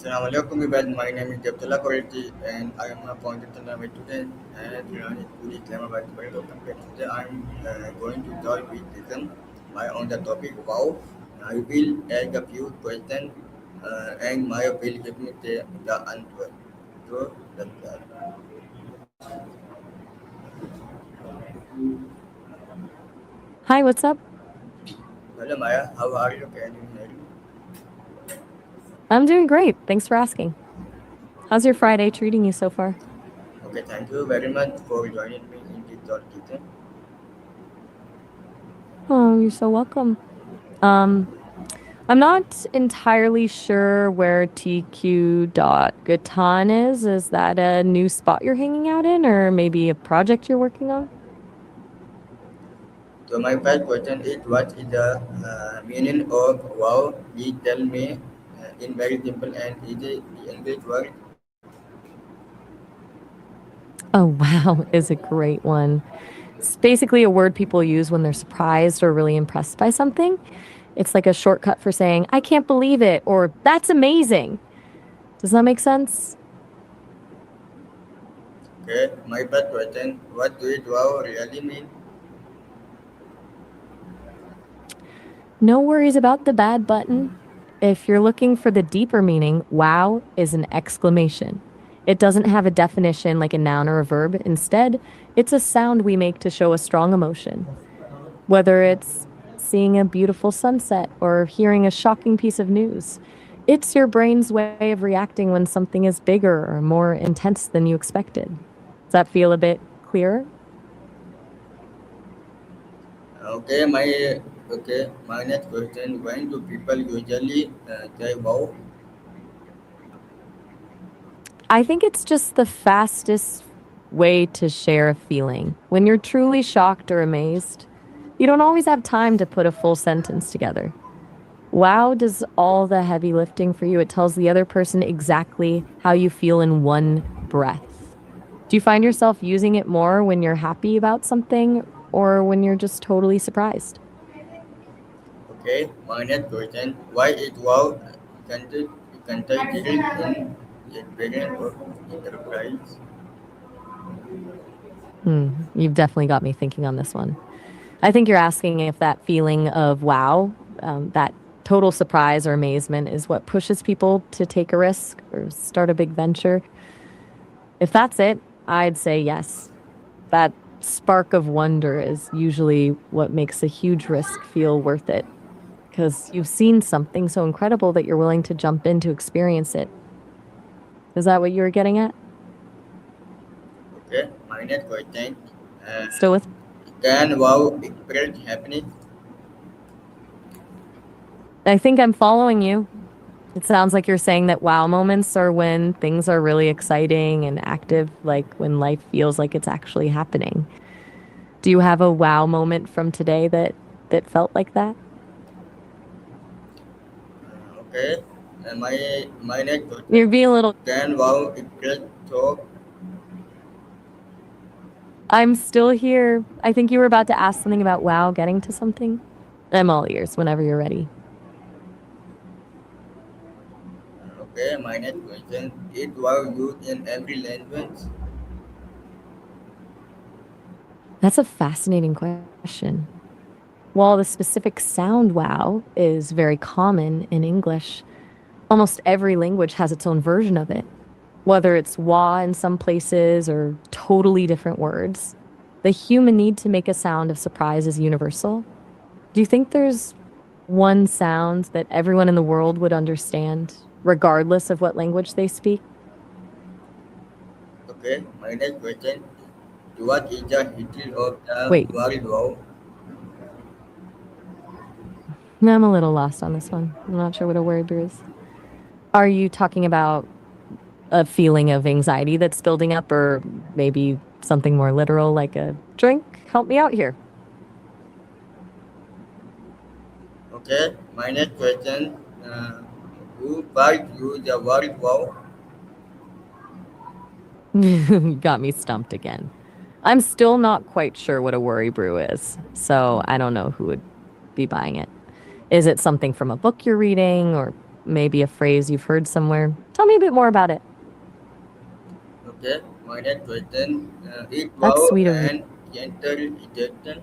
Assalamualaikum everyone. My name is Abdullah Qureshi and I am a content student at Puri Islamabad. Welcome back. Today I am going to talk with Ethan on the topic wow. I will ask a few questions and Maya will give me the answer. So that's that. Hi, what's up? Hello Maya, how are you? Can you hear me? I'm doing great. Thanks for asking. How's your Friday treating you so far? Okay, thank you very much for joining me in this talk, Ethan. Oh, you're so welcome. Um, I'm not entirely sure where TQ.Gatan is. Is that a new spot you're hanging out in, or maybe a project you're working on? So my first question is what is the meaning of wow? Please tell me in very simple and easy English word. Oh, wow, is a great one. It's basically a word people use when they're surprised or really impressed by something. It's like a shortcut for saying, I can't believe it, or that's amazing. Does that make sense? Okay, my first question, what do it wow really mean? No worries about the bad button. If you're looking for the deeper meaning, wow is an exclamation. It doesn't have a definition like a noun or a verb. Instead, it's a sound we make to show a strong emotion. Whether it's seeing a beautiful sunset or hearing a shocking piece of news, it's your brain's way of reacting when something is bigger or more intense than you expected. Does that feel a bit clearer? Okay, my next question, when do people usually say wow? I think it's just the fastest way to share a feeling. When you're truly shocked or amazed, you don't always have time to put a full sentence together. Wow does all the heavy lifting for you. It tells the other person exactly how you feel in one breath. Do you find yourself using it more when you're happy about something or when you're just totally surprised? Okay, my next question, why is wow considered in experience of enterprise? You've definitely got me thinking on this one. I think you're asking if that feeling of wow, that total surprise or amazement is what pushes people to take a risk or start a big venture. If that's it, I'd say yes. That spark of wonder is usually what makes a huge risk feel worth it because you've seen something so incredible that you're willing to jump in to experience it. Is that what you were getting at? Okay, my next question, uh, Still with? can wow express happiness? I think I'm following you. It sounds like you're saying that wow moments are when things are really exciting and active, like when life feels like it's actually happening. Do you have a wow moment from today that felt like that? Okay, my next You're question, being a little. can wow express so I'm still here. I think you were about to ask something about wow getting to something. I'm all ears whenever you're ready. okay, my next question, is wow used in every language? That's a fascinating question. While the specific sound wow is very common in English, almost every language has its own version of it. Whether it's wah in some places or totally different words, the human need to make a sound of surprise is universal. Do you think there's one sound that everyone in the world would understand, regardless of what language they speak? Okay, my next question, what is the history of the Wait, world wow? I'm a little lost on this one. I'm not sure what a word there is. Are you talking about a feeling of anxiety that's building up, or maybe something more literal like a drink? Help me out here. Okay, my next question, uh, who first used the word wow? You got me stumped again. I'm still not quite sure what a worry brew is, so I don't know who would be buying it. Is it something from a book you're reading, or maybe a phrase you've heard somewhere. Tell me a bit more about it. Okay, my next question is That's wow sweet of you. and gentle ejection.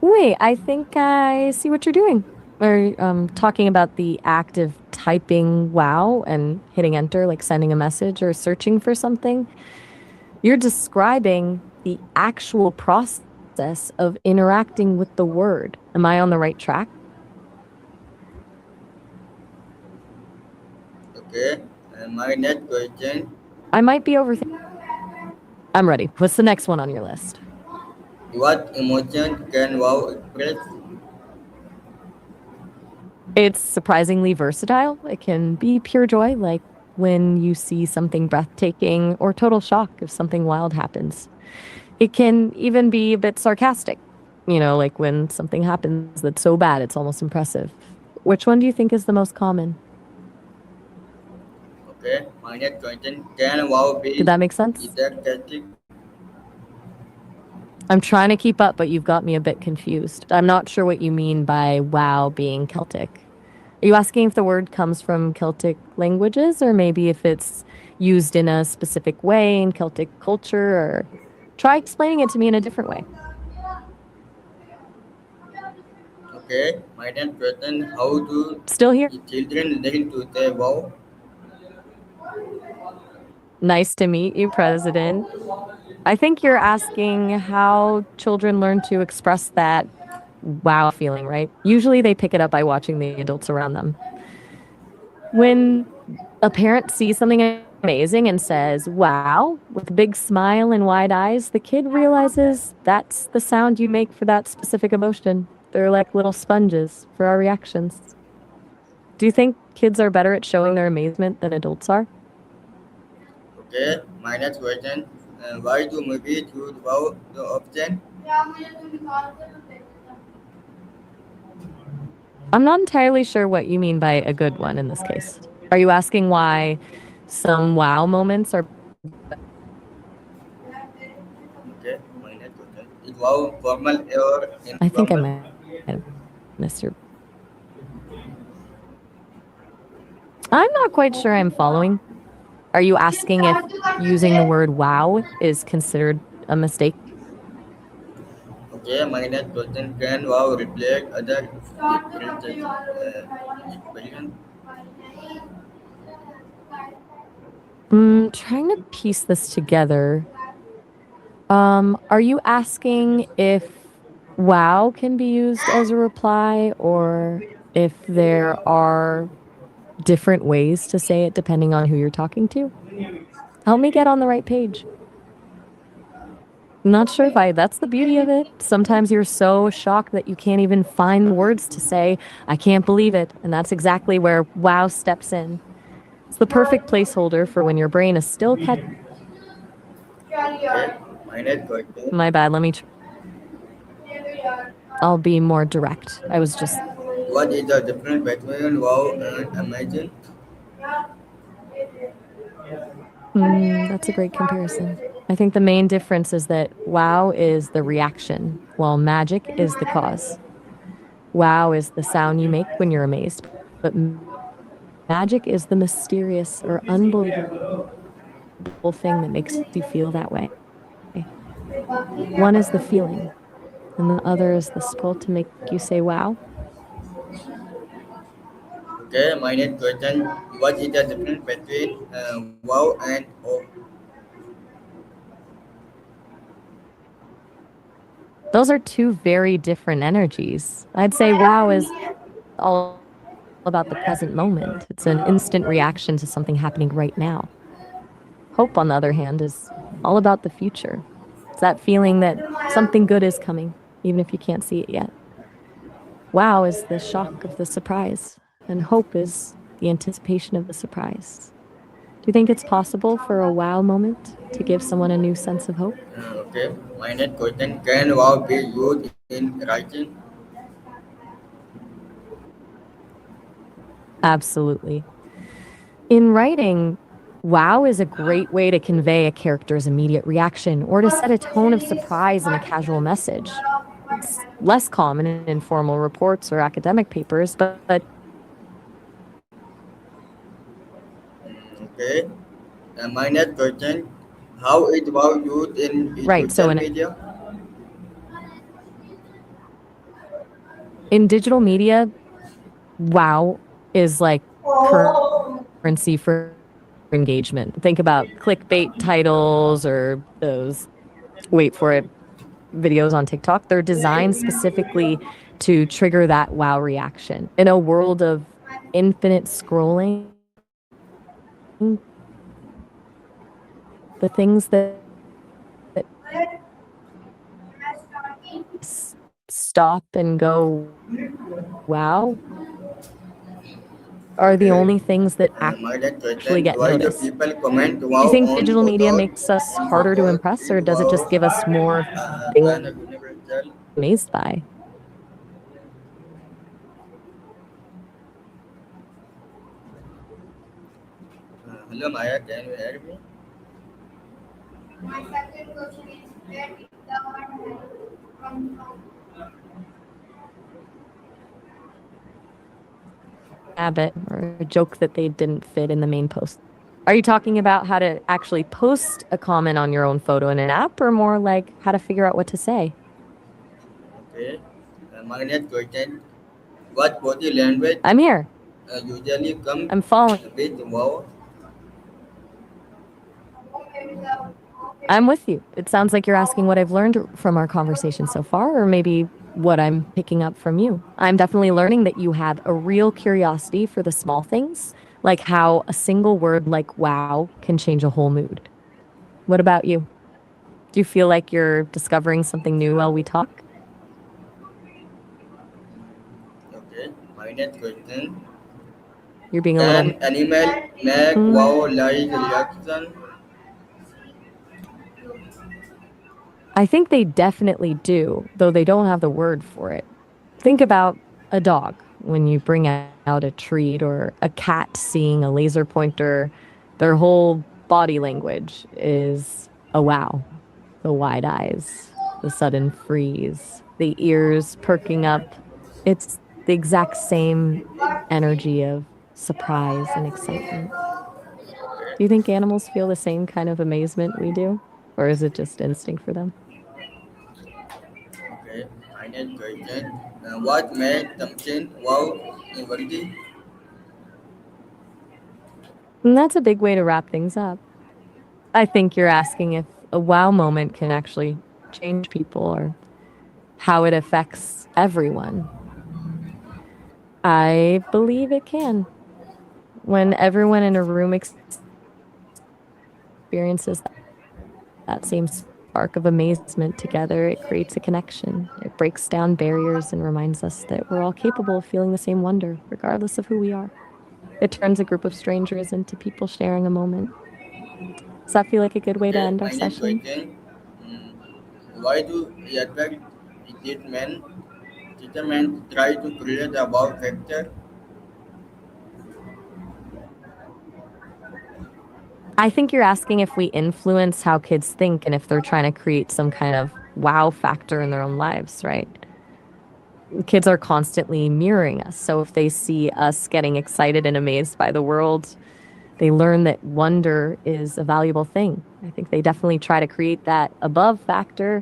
Wait, I think I see what you're doing. We're talking about the act of typing wow and hitting enter, like sending a message or searching for something. You're describing the actual process of interacting with the word. Am I on the right track? Okay, and my next question, I might be overthinking. I'm ready. What's the next one on your list? what emotion can wow express? It's surprisingly versatile. It can be pure joy, like when you see something breathtaking, or total shock if something wild happens. It can even be a bit sarcastic, like when something happens that's so bad it's almost impressive. Which one do you think is the most common? Okay, my next question, can wow Did be that make sense? enthusiastic? I'm trying to keep up, but you've got me a bit confused. I'm not sure what you mean by wow being Celtic. Are you asking if the word comes from Celtic languages or maybe if it's used in a specific way in Celtic culture? Or try explaining it to me in a different way. Okay, my next question, how do Still here? the children learn to say wow? Nice to meet you, President. I think you're asking how children learn to express that wow feeling, right? Usually they pick it up by watching the adults around them. When a parent sees something amazing and says, wow, with a big smile and wide eyes, the kid realizes that's the sound you make for that specific emotion. They're like little sponges for our reactions. Do you think kids are better at showing their amazement than adults are? Okay, my next question, why do movies use wow so often? I'm not entirely sure what you mean by a good one in this case. Are you asking why some wow moments are? Okay, my next question, is wow formal or I think I informal? might have missed your. I'm not quite sure I'm following. Are you asking if using the word wow is considered a mistake? Okay, my next question, can wow reflect other expression? Trying to piece this together. Are you asking if wow can be used as a reply or if there are different ways to say it depending on who you're talking to? Help me get on the right page. I'm not sure if that's the beauty of it. Sometimes you're so shocked that you can't even find words to say, I can't believe it. And that's exactly where wow steps in. It's the perfect placeholder for when your brain is still catching. Okay, my next question, My bad, I'll be more direct. I was just. what is the difference between wow and amazing? That's a great comparison. I think the main difference is that wow is the reaction, while magic is the cause. Wow is the sound you make when you're amazed, but magic is the mysterious or unbelievable thing that makes you feel that way. One is the feeling, and the other is the skill to make you say wow. Okay, my next question, what is the difference between wow and oh? Those are two very different energies. I'd say wow is all about the present moment. It's an instant reaction to something happening right now. Hope, on the other hand, is all about the future. It's that feeling that something good is coming, even if you can't see it yet. Wow is the shock of the surprise, and hope is the anticipation of the surprise. Do you think it's possible for a wow moment to give someone a new sense of hope? Okay, my next question, can wow be used in writing? Absolutely. In writing, wow is a great way to convey a character's immediate reaction or to set a tone of surprise in a casual message. less common in formal reports or academic papers, but Okay. And my next question, how is wow used in right. So social media? in digital media, wow is like currency for engagement. Think about clickbait titles or those, wait for it, videos on TikTok. They're designed specifically to trigger that wow reaction. In a world of infinite scrolling, the things that stop and go wow are the Okay. only things that My next actually question, get why the noticed. people comment Do you wow think on digital media photos? makes us harder to Because impress, is or does it just wow give us more things kind of universal? amazed by? Hello Maya, can you hear me? Habit or a joke that they didn't fit in the main post. Are you talking about how to actually post a comment on your own photo in an app, or more like how to figure out what to say? Okay. My next question, what body language I'm here. usually come I'm following. with wow? I'm with you. It sounds like you're asking what I've learned from our conversation so far, or maybe what I'm picking up from you. I'm definitely learning that you have a real curiosity for the small things, like how a single word like wow can change a whole mood. What about you? Do you feel like you're discovering something new while we talk? Okay. My next question, You're being a little. can animal make Mm, wow like reaction? I think they definitely do, though they don't have the word for it. Think about a dog when you bring out a treat, or a cat seeing a laser pointer. Their whole body language is a wow. The wide eyes, the sudden freeze, the ears perking up. It's the exact same energy of surprise and excitement. Do you think animals feel the same kind of amazement we do? Or is it just instinct for them? Okay. My next question, what made something wow worthy? And that's a big way to wrap things up. I think you're asking if a wow moment can actually change people, or how it affects everyone. I believe it can. When everyone in a room experiences that same spark of amazement together, it creates a connection. It breaks down barriers and reminds us that we're all capable of feeling the same wonder, regardless of who we are. It turns a group of strangers into people sharing a moment. Does that feel like a good way to Okay. end our My next session? question, why do attack treatment treatment try to create a wow factor? I think you're asking if we influence how kids think and if they're trying to create some kind of wow factor in their own lives, right? Kids are constantly mirroring us. So if they see us getting excited and amazed by the world, they learn that wonder is a valuable thing. I think they definitely try to create that above factor,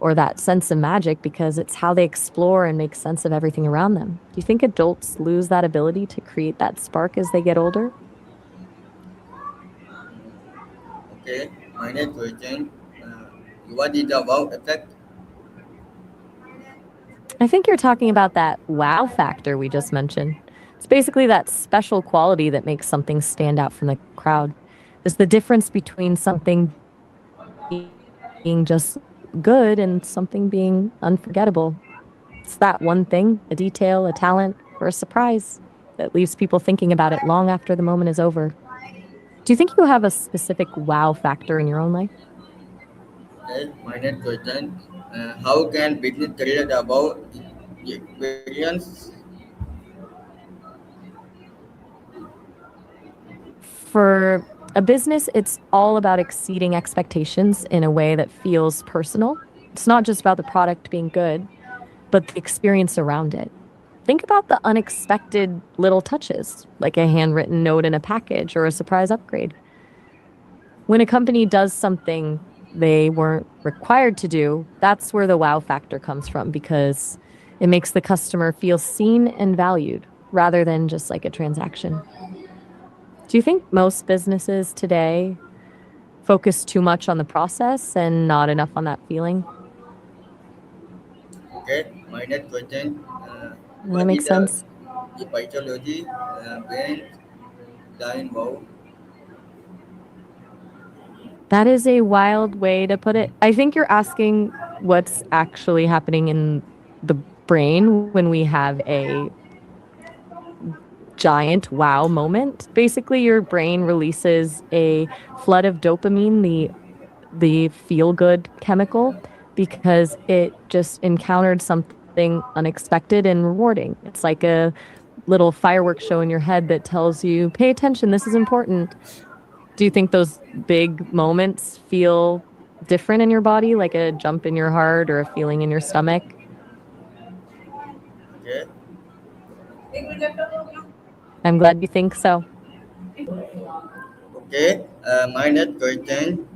or that sense of magic, because it's how they explore and make sense of everything around them. Do you think adults lose that ability to create that spark as they get older? Okay. My next question, what is the wow effect? I think you're talking about that wow factor we just mentioned. It's basically that special quality that makes something stand out from the crowd. It's the difference between something being just good and something being unforgettable. It's that one thing, a detail, a talent, or a surprise that leaves people thinking about it long after the moment is over. Do you think you have a specific wow factor in your own life? Okay. My next question, how can business create a wow experience? For a business, it's all about exceeding expectations in a way that feels personal. It's not just about the product being good, but the experience around it. Think about the unexpected little touches, like a handwritten note in a package or a surprise upgrade. When a company does something they weren't required to do, that's where the wow factor comes from because it makes the customer feel seen and valued rather than just like a transaction. Do you think most businesses today focus too much on the process and not enough on that feeling? Okay, my next question. That What is makes sense. the psychology behind line wow? That is a wild way to put it. I think you're asking what's actually happening in the brain when we have a giant wow moment. Basically, your brain releases a flood of dopamine, the feel good chemical, because it just encountered something unexpected and rewarding. It's like a little fireworks show in your head that tells you, pay attention, this is important. Do you think those big moments feel different in your body, like a jump in your heart or a feeling in your stomach? Okay, I'm glad you think so. okay. My next question.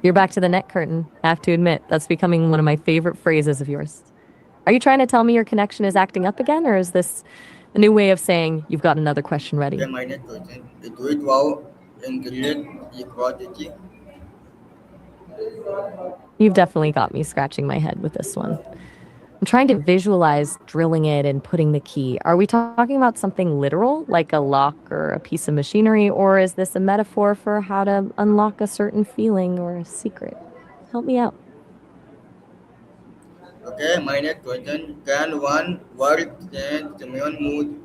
You're back to the net curtain. I have to admit, that's becoming one of my favorite phrases of yours. Are you trying to tell me your connection is acting up again, or is this a new way of saying you've got another question Okay, ready? my next question. Do it wow increase equality? You've definitely got me scratching my head with this one. I'm trying to visualize drilling it and putting the key. Are we talking about something literal, like a lock or a piece of machinery, or is this a metaphor for how to unlock a certain feeling or a secret? Help me out. Okay, my next question. Can one word change someone's mood?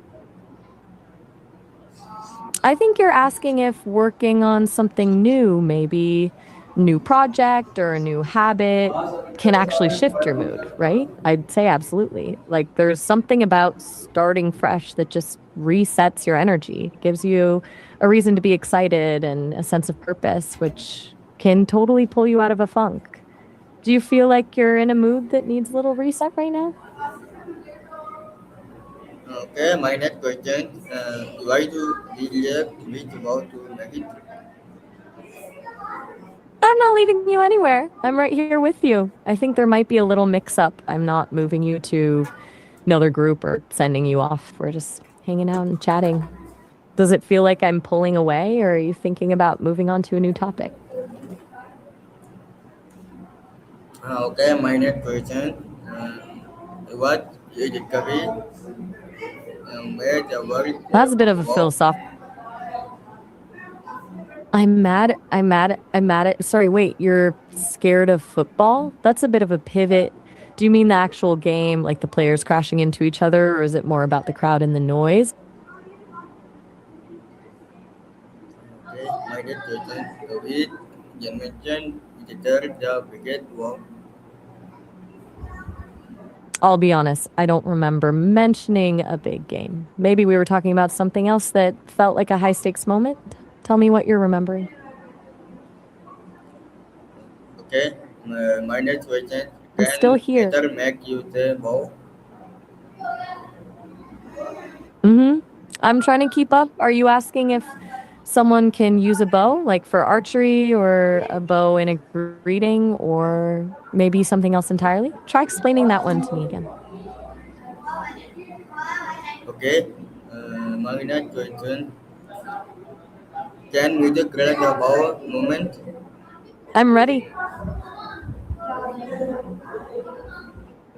I think you're asking if working on something new, maybe new project or a new habit, can actually shift your mood, right? I'd say absolutely. Like there's something about starting fresh that just resets your energy, gives you a reason to be excited and a sense of purpose, which can totally pull you out of a funk. Do you feel like you're in a mood that needs a little reset right now? Okay, my next question. Why do we left me about to make it? I'm not leaving you anywhere. I'm right here with you. I think there might be a little mix up. I'm not moving you to another group or sending you off. We're just hanging out and chatting. Does it feel like I'm pulling away, or are you thinking about moving on to a new topic? Okay, my next question. What you discover where the world That's a bit of a wow? philosophical. I'm mad at. Sorry, wait, you're scared of football? That's a bit of a pivot. Do you mean the actual game, like the players crashing into each other, or is it more about the crowd and the noise? Okay, my next question. With generation digital the biggest wow? I'll be honest, I don't remember mentioning a big game. Maybe we were talking about something else that felt like a high stakes moment. Tell me what you're remembering. Okay, my next question. I'm still Can here. weather make you say wow? Mm-hmm. I'm trying to keep up. Are you asking if someone can use a bow, like for archery, or a bow in a greeting, or maybe something else entirely? Try explaining that one to me again. Okay, my next question. Can music create a wow moment? I'm ready.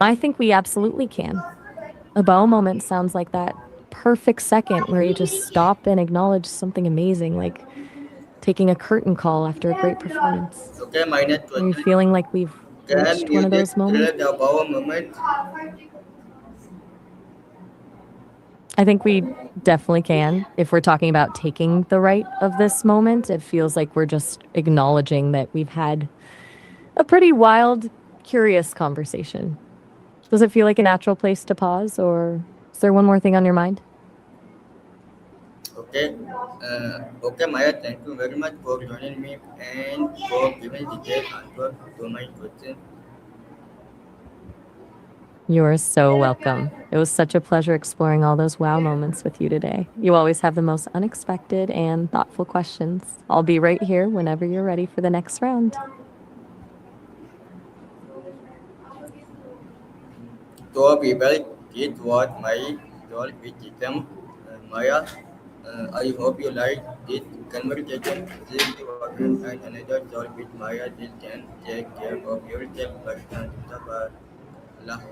I think we absolutely can. A bow moment sounds like that perfect second where you just stop and acknowledge something amazing, like taking a curtain call after a great performance. Okay, my next Are you question. feeling like we've Can reached one of music those moments? create a wow moment? I think we definitely can. If we're talking about taking the right of this moment, it feels like we're just acknowledging that we've had a pretty wild, curious conversation. Does it feel like a natural place to pause, or is there one more thing on your mind? Okay, Maya, thank you very much for joining me and for giving detailed answer to my question. You're so welcome. It was such a pleasure exploring all those wow moments with you today. You always have the most unexpected and thoughtful questions. I'll be right here whenever you're ready for the next round. So people, it was my role with Jisam. Maya, I hope you like this conversation. See you again and another talk with Maya. This can take care of yourself, but Allah.